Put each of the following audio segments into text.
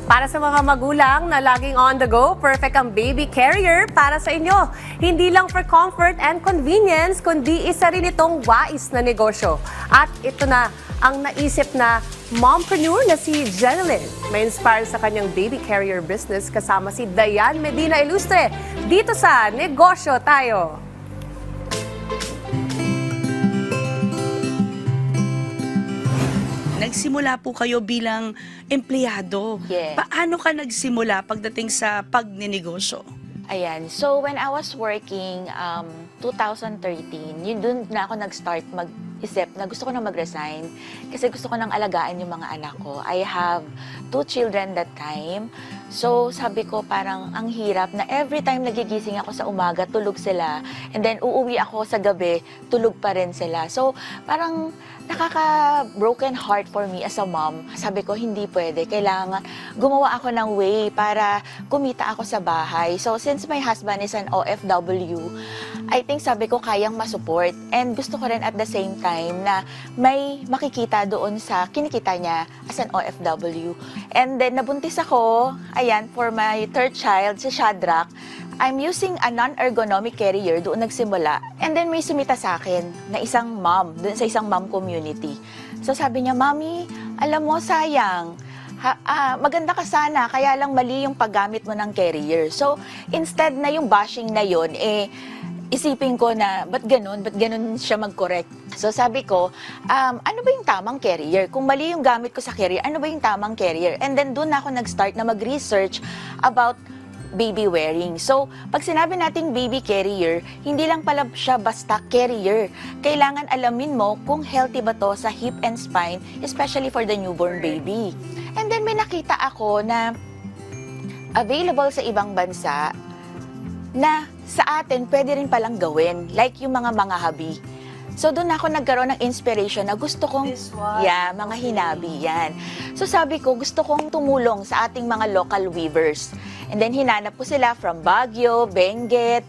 Para sa mga magulang na laging on the go, perfect ang baby carrier para sa inyo. Hindi lang for comfort and convenience, kundi isa rin itong wais na negosyo. At ito na ang naisip na mompreneur na si Jeneline. May inspire sa kanyang baby carrier business kasama si Dayan Medina Ilustre. Dito sa Negosyo Tayo. Nagsimula po kayo bilang empleyado. Yes. Paano ka nagsimula pagdating sa pagninegosyo? Ayan. So, when I was working, 2013, yun dun na ako nag-start mag-isip na gusto ko na mag-resign kasi gusto ko nang alagaan yung mga anak ko. I have 2 children that time. So, sabi ko parang ang hirap na every time nagigising ako sa umaga, tulog sila. And then, uuwi ako sa gabi, tulog pa rin sila. So, parang nakaka-broken heart for me as a mom. Sabi ko, hindi pwede. Kailangan gumawa ako ng way para kumita ako sa bahay. So, since my husband is an OFW, I think sabi ko kayang masupport. And gusto ko rin at the same time na may makikita doon sa kinikita niya as an OFW. And then, nabuntis ako, ayan, for my 3rd child, si Shadrach. I'm using a non-ergonomic carrier, doon nagsimula. And then may sumita sa akin na isang mom, doon sa isang mom community. So sabi niya, Mami, alam mo, sayang. Maganda ka sana, kaya lang mali yung paggamit mo ng carrier. So instead na yung bashing na yun, isipin ko na, ba't ganun siya mag-correct? So sabi ko, ano ba yung tamang carrier? Kung mali yung gamit ko sa carrier, ano ba yung tamang carrier? And then doon ako nag-start na mag-research about baby wearing. So, pag sinabi nating baby carrier, hindi lang pala siya basta carrier. Kailangan alamin mo kung healthy ba to sa hip and spine, especially for the newborn baby. And then may nakita ako na available sa ibang bansa na sa atin pwede rin palang gawin, like yung mga habi. So, doon ako nagkaroon ng inspiration na gusto kong, mga hinabi, yan. So, sabi ko, gusto kong tumulong sa ating mga local weavers. And then, hinanap ko sila from Baguio, Benguet,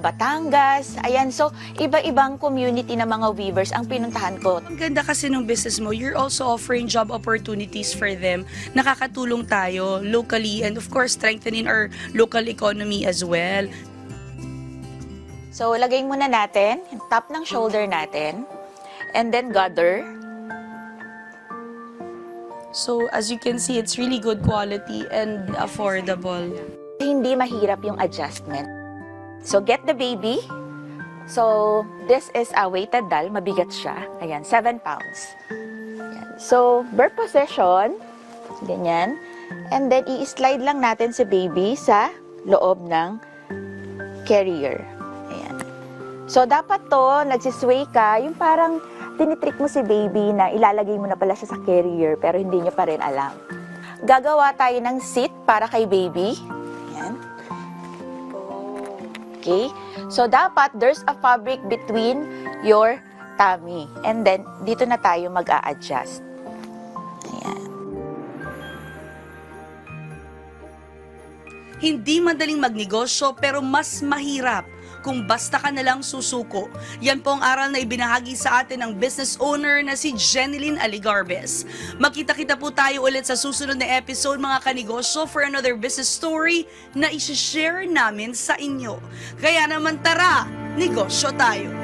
Batangas, ayan. So, iba-ibang community ng mga weavers ang pinuntahan ko. Ang ganda kasi ng business mo, you're also offering job opportunities for them. Nakakatulong tayo locally and of course, strengthening our local economy as well. So, lagay muna natin, yung top ng shoulder natin, and then gather. So, as you can see, it's really good quality and affordable. Hindi mahirap yung adjustment. So, get the baby. So, this is a weighted doll. Mabigat siya. Ayan, 7 pounds. Ayan. So, birth position. Ganyan. And then, i-slide lang natin si baby sa loob ng carrier. Ayan. So, dapat to, nagsisway ka, yung parang tinitrick mo si baby na ilalagay mo na pala siya sa carrier pero hindi niya pa rin alam. Gagawa tayo ng seat para kay baby. Ayan. Okay? So, dapat there's a fabric between your tummy. And then, dito na tayo mag-a-adjust. Ayan. Hindi madaling magnegosyo pero mas mahirap kung basta ka nalang susuko. Yan po ang aral na ibinahagi sa atin ng business owner na si Jeneline Aligarbes. Magkita-kita po tayo ulit sa susunod na episode mga kanegosyo for another business story na isi-share namin sa inyo. Kaya naman tara, negosyo tayo!